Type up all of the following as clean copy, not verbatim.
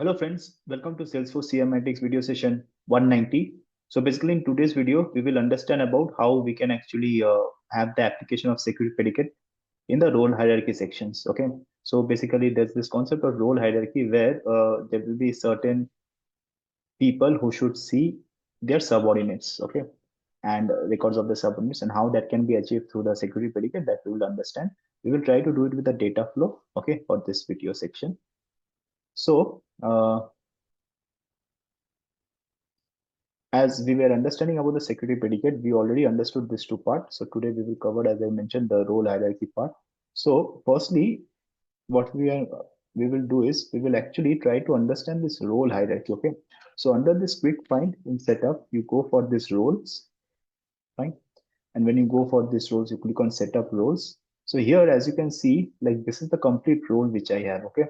Hello friends, welcome to Salesforce CMAtics video session 190. So basically in today's video, we will understand about how we can actually have the application of security predicate in the role hierarchy sections. Okay. So basically there's this concept of role hierarchy where there will be certain people who should see their subordinates. Okay. And records of the subordinates and how that can be achieved through the security predicate that we will understand. We will try to do it with the data flow. Okay. For this video section. So, as we were understanding about the security predicate, we already understood these two parts. So today we will cover, as I mentioned, the role hierarchy part. So firstly, what we will do is we will actually try to understand this role hierarchy. Okay. So under this quick find in setup, you go for this roles, fine. And when you go for this roles, you click on setup roles. So here, as you can see, like this is the complete role which I have. Okay.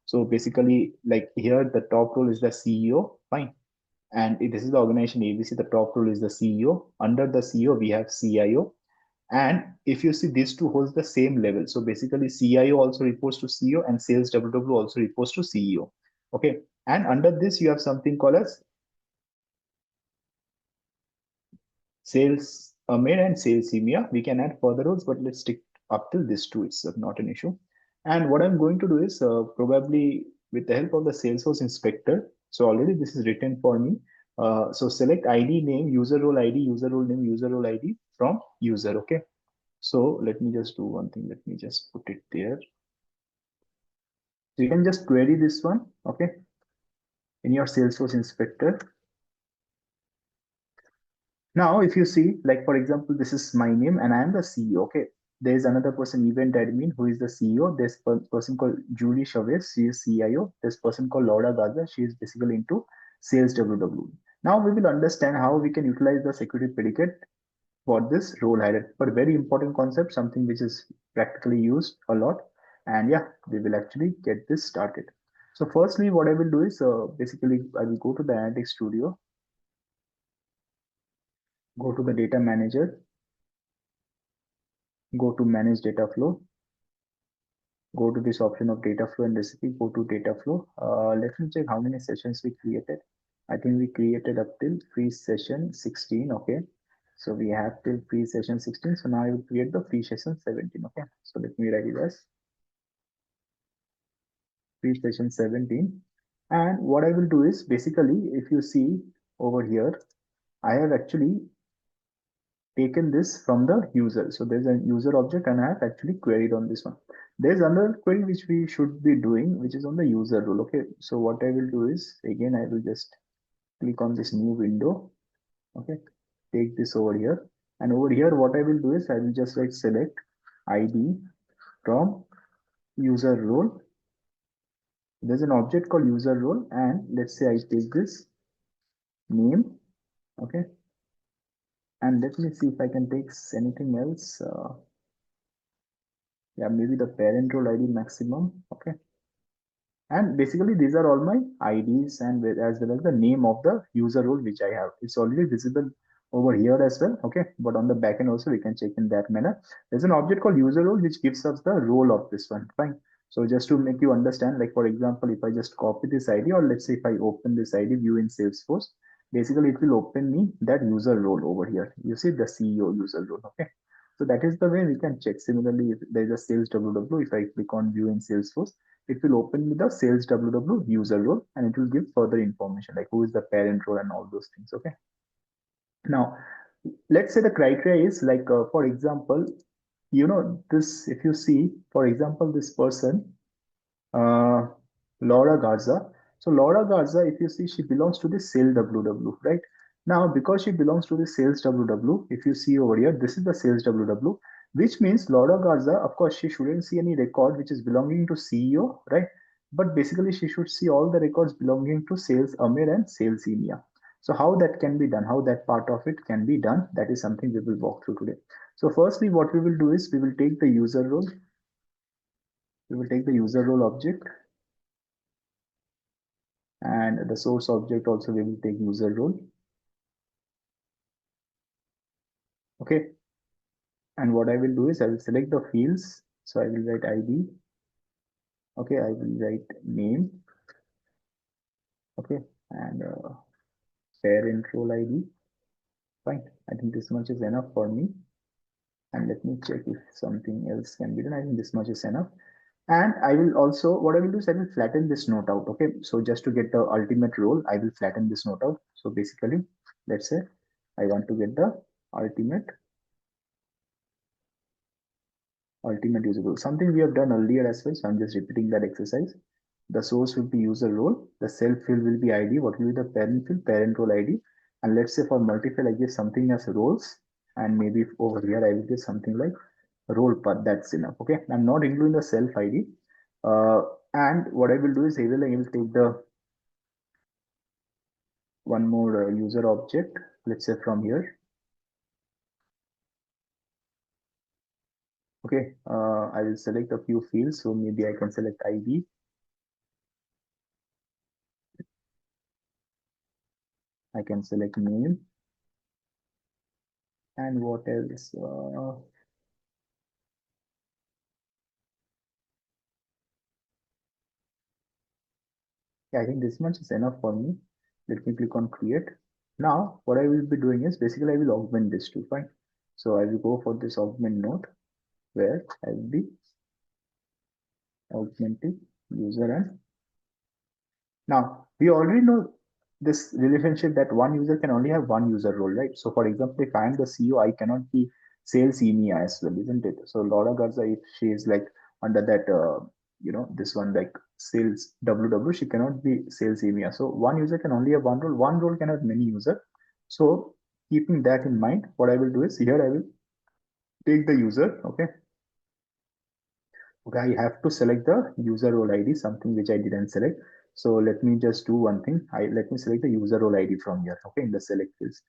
So basically, like here, the top role is the CEO, fine, and this is the organization ABC. The top role is the CEO. Under the CEO, we have CIO. And if you see, these two holds the same level. So basically, CIO also reports to CEO, and sales WW also reports to CEO. Okay. And under this, you have something called as sales AMIR and sales EMEA. We can add further roles, but let's stick up till this two. It's not an issue. And what I'm going to do is probably with the help of the Salesforce inspector. So already this is written for me. So select ID name, user role ID, user role name, user role ID from user. Okay. So let me just do one thing. Let me just put it there. So you can just query this one. Okay. In your Salesforce inspector. Now, if you see, like for example, this is my name and I am the CEO. Okay. There is another person, event admin, who is the CEO. There's person called Julie Chavez, she is CIO. There's person called Laura Gaza, she is basically into sales WW. Now we will understand how we can utilize the security predicate for this role hierarchy. But very important concept, something which is practically used a lot. And yeah, we will actually get this started. So firstly, what I will do is basically I will go to the Analytics Studio, go to the data manager, go to manage data flow, go to this option of data flow and recipe, go to data flow. Let me check how many sessions we created. I think we created up till free session 16. Okay. So we have till free session 16. So now I will create the free session 17. Okay. So let me write it as free session 17. And what I will do is basically, if you see over here, I have actually taken this from the user. So there's a user object and I have actually queried on this one. There's another query which we should be doing, which is on the user role. Okay. So what I will do is, again, I will just click on this new window. Okay. Take this over here. And over here, what I will do is I will just write select ID from user role. There's an object called user role. And let's say I take this name. Okay. And let me see if I can take anything else. Yeah, maybe the parent role ID maximum. Okay. And basically these are all my IDs and as well as the name of the user role which I have. It's already visible over here as well. Okay. But on the backend also we can check in that manner. There's an object called user role which gives us the role of this one. Fine. So just to make you understand, like for example, if I just copy this ID, or let's say if I open this ID view in Salesforce, basically it will open me that user role over here. You see the CEO user role. Okay. So that is the way we can check. Similarly, if there is a sales WW, if I click on view in Salesforce, it will open with the sales WW user role and it will give further information like who is the parent role and all those things. Okay. Now, let's say the criteria is like, for example, this, if you see, for example, this person, uh, Laura Garza. So Laura Garza, if you see, she belongs to the sales WW, right? Now, because she belongs to the sales WW, if you see over here, this is the sales WW, which means Laura Garza, of course, she shouldn't see any record which is belonging to CEO, right? But basically, she should see all the records belonging to sales Amir and sales EMEA. So how that can be done, how that part of it can be done, that is something we will walk through today. So firstly, what we will do is we will take the user role. We will take the user role object and the source object also we will take user role. Okay. And what I will do is I will select the fields. So I will write ID. Okay. I will write name. Okay, and parent role ID. Fine, I think this much is enough for me. And let me check if something else can be done. I think this much is enough. And I will also, what I will do is I will flatten this note out. Okay, so just to get the ultimate role, I will flatten this note out. So basically, let's say I want to get the ultimate user role, something we have done earlier as well. So I'm just repeating that exercise. The source will be user role, the self field will be ID. What will be the parent field? Parent role ID. And let's say for multi-field I give something as roles, and maybe over here I will give something like role path. That's enough. Okay, I'm not including the self ID. And what I will do is I will take the one more user object, let's say from here. Okay, I will select a few fields. So maybe I can select ID. I can select name, and what else? Yeah, I think this much is enough for me. Let me click on create. Now, what I will be doing is basically I will augment this too. Fine. So I will go for this augment node where I will be augmenting user. And now we already know this relationship that one user can only have one user role, right? So for example, if I am the CEO, I cannot be sales EMEA as well, isn't it? So Laura Garza, if she is like under that, this one like sales WW, she cannot be sales EMEA. So one user can only have one role. One role can have many users. So keeping that in mind, what I will do is here I will take the user. Okay, okay, I have to select the user role ID, something which I didn't select. So let me just do one thing. Let me select the user role ID from here. Okay, in the select fields,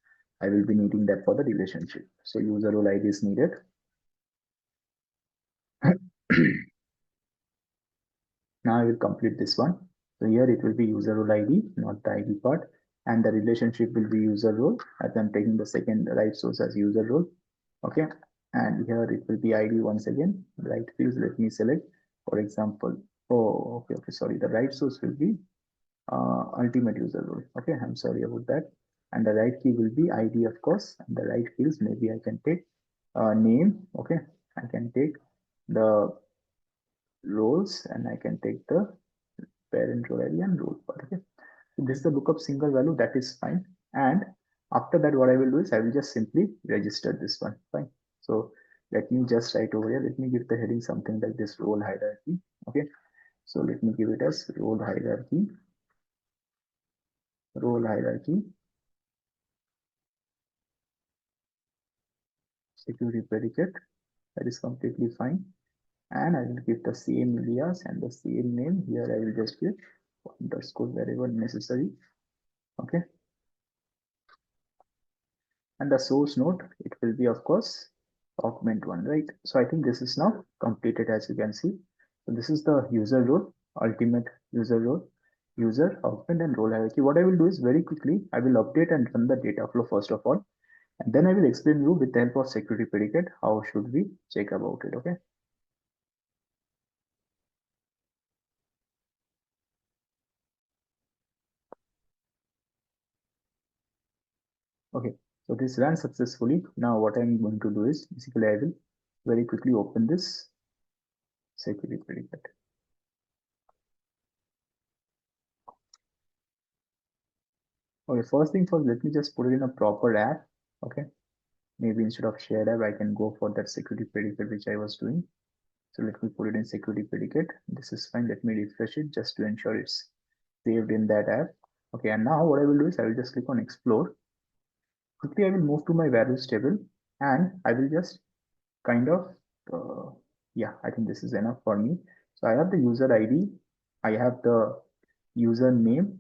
I will be needing that for the relationship. So user role ID is needed. Now I will complete this one. So here it will be user role ID, not the ID part, and the relationship will be user role, as I'm taking the second right source as user role. Okay, and here it will be ID once again. Right fields, let me select. For example, oh, okay, sorry, the right source will be ultimate user role. Okay, I'm sorry about that. And the right key will be ID, of course. And the right fields, maybe I can take name. Okay, I can take the roles, and I can take the parent role ID and role part. Okay, so this is the lookup single value. That is fine. And after that, what I will do is I will just simply register this one. Fine. So let me just write over here. Let me give the heading something like this, role hierarchy. Okay, so let me give it as role hierarchy, security predicate. That is completely fine. And I will give the same alias and the same name. Here I will just give underscore wherever necessary. Okay, and the source node, it will be of course augment one, right? So I think this is now completed, as you can see. So this is the user role, ultimate user role, user augment and role hierarchy. What I will do is very quickly I will update and run the data flow first of all, and then I will explain you with the help of security predicate how should we check about it. Okay, okay, so this ran successfully. Now what I'm going to do is basically I will very quickly open this security predicate. Okay, first thing first, let me just put it in a proper app. Okay, maybe instead of shared app, I can go for that security predicate which I was doing. So let me put it in security predicate. This is fine. Let me refresh it just to ensure it's saved in that app. Okay, and now what I will do is I will just click on explore. Quickly, I will move to my values table, and I will just kind of, yeah, I think this is enough for me. So I have the user ID, I have the username,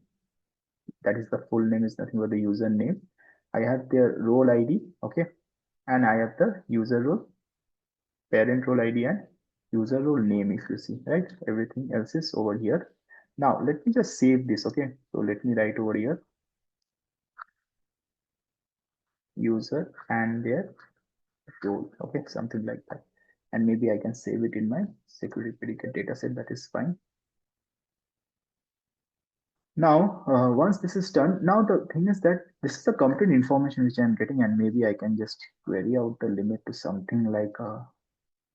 that is the full name is nothing but the username. I have their role ID, okay, and I have the user role, parent role ID, and user role name. If you see, right, everything else is over here. Now let me just save this. Okay, so let me write over here user and their role. Okay, something like that, and maybe I can save it in my security predicate dataset. That is fine. Now, once this is done, now the thing is that this is the complete information which I'm getting, and maybe I can just query out the limit to something like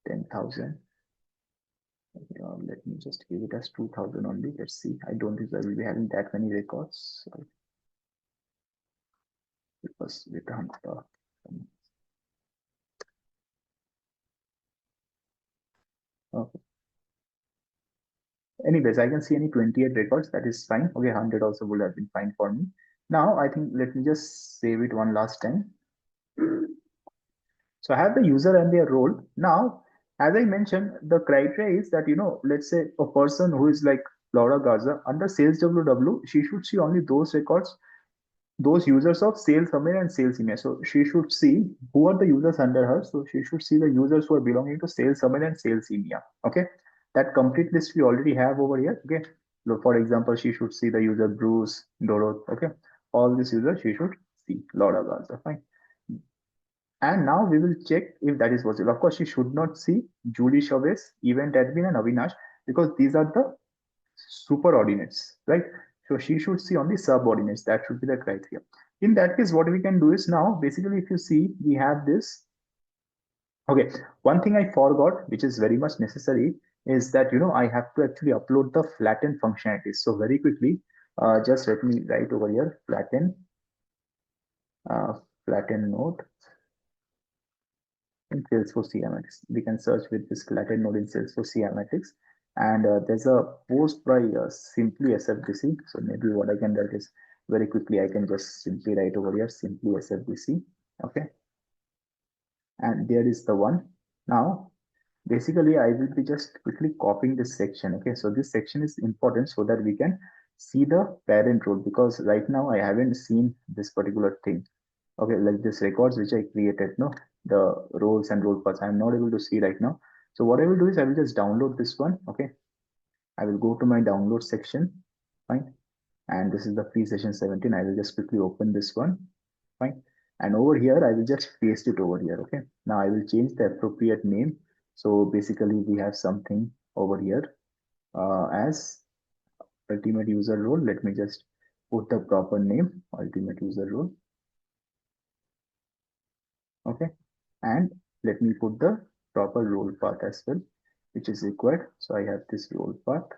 10,000. Let me just give it as 2,000 only. Let's see. I don't think I will be having that many records. So it was with okay. Anyways, I can see any 28 records. That is fine. Okay, 100 also would have been fine for me. Now, I think let me just save it one last time. So I have the user and their role. Now, as I mentioned, the criteria is that, let's say a person who is like Laura Garza under sales WW, she should see only those records, those users of sales Amir and sales email. So she should see who are the users under her. So she should see the users who are belonging to sales Amir and sales email. Okay. That complete list we already have over here. Okay. So for example, she should see the user Bruce, Dorot. Okay. All these users she should see. Laura Garza. Fine. And now we will check if that is possible. Of course, she should not see Julie Chavez, Event Admin, and Avinash because these are the superordinates, right? So she should see only subordinates. That should be the criteria. In that case, what we can do is now, basically, if you see, we have this. Okay, one thing I forgot, which is very much necessary, is that, I have to actually upload the flatten functionalities. So very quickly, just let me write over here, uh, flatten node in Salesforce CMatics. We can search with this flattened node in Salesforce CMatics. And there's a post by simply SFDC. So maybe what I can write is very quickly, I can just simply write over here, simply SFDC. Okay. And there is the one. Now, basically, I will be just quickly copying this section. Okay. So this section is important so that we can see the parent role because right now I haven't seen this particular thing. Okay, like this records which I created, no, the roles and role paths, I'm not able to see right now. So what I will do is I will just download this one. Okay, I will go to my download section. Fine. And this is the free session 17. I will just quickly open this one. Fine. And over here, I will just paste it over here. Okay. Now I will change the appropriate name. So basically we have something over here as ultimate user role. Let me just put the proper name, ultimate user role. Okay, and let me put the proper role path as well, which is required. So I have this role path.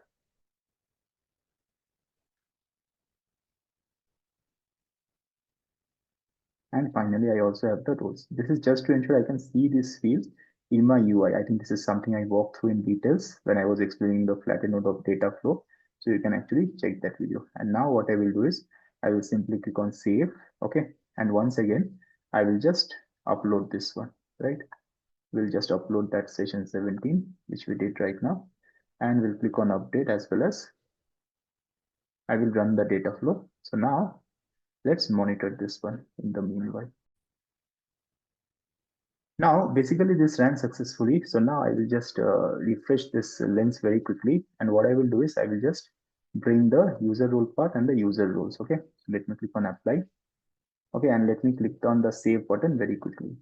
And finally, I also have the roles. This is just to ensure I can see these fields in my UI. I think this is something I walked through in details when I was explaining the flattened node of data flow. So you can actually check that video. And now what I will do is I will simply click on save. Okay. And once again, I will just upload this one, right? We'll just upload that session 17, which we did right now. And we'll click on update as well as I will run the data flow. So now let's monitor this one in the meanwhile. Now, basically this ran successfully. So now I will just refresh this lens very quickly. And what I will do is I will just bring the user role path and the user roles. Okay. So let me click on apply. Okay. And let me click on the save button very quickly.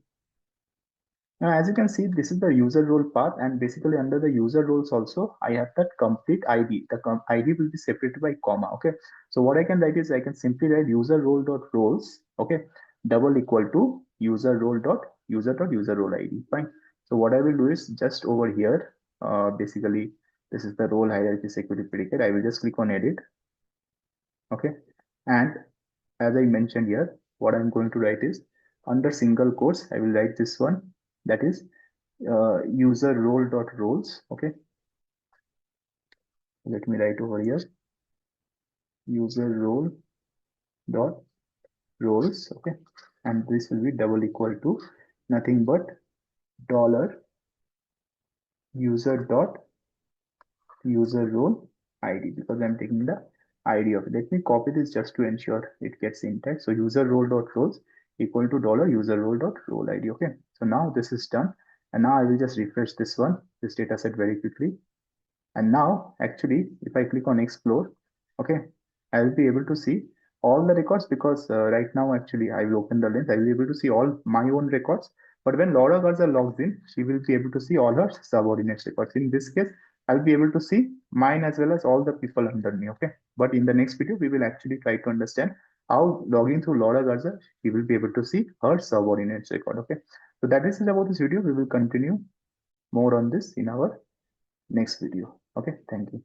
Now, as you can see, this is the user role path, and basically under the user roles also, I have that complete ID. The ID will be separated by comma. Okay. So what I can write is I can simply write user role dot roles. Okay. Double equal to user role dot user role ID. Fine. So what I will do is just over here, basically, this is the role hierarchy security predicate. I will just click on edit. Okay. And as I mentioned here, what I'm going to write is under single quotes, I will write this one, that is user role dot roles. Okay, let me write over here user role dot roles. Okay, and this will be double equal to nothing but dollar user dot user role ID because I'm taking the ID of it. Let me copy this just to ensure it gets intact. So user role dot roles equal to dollar user role dot role ID. Okay. So now this is done. And now I will just refresh this one, this data set very quickly. And now actually, if I click on explore, okay, I will be able to see all the records because right now actually I will open the lens. I will be able to see all my own records. But when Laura Garza logs in, she will be able to see all her subordinates records. In this case, I'll be able to see mine as well as all the people under me. Okay. But in the next video, we will actually try to understand how logging through Laura Garza, she will be able to see her subordinates record. Okay. So that is it about this video. We will continue more on this in our next video. Okay. Thank you.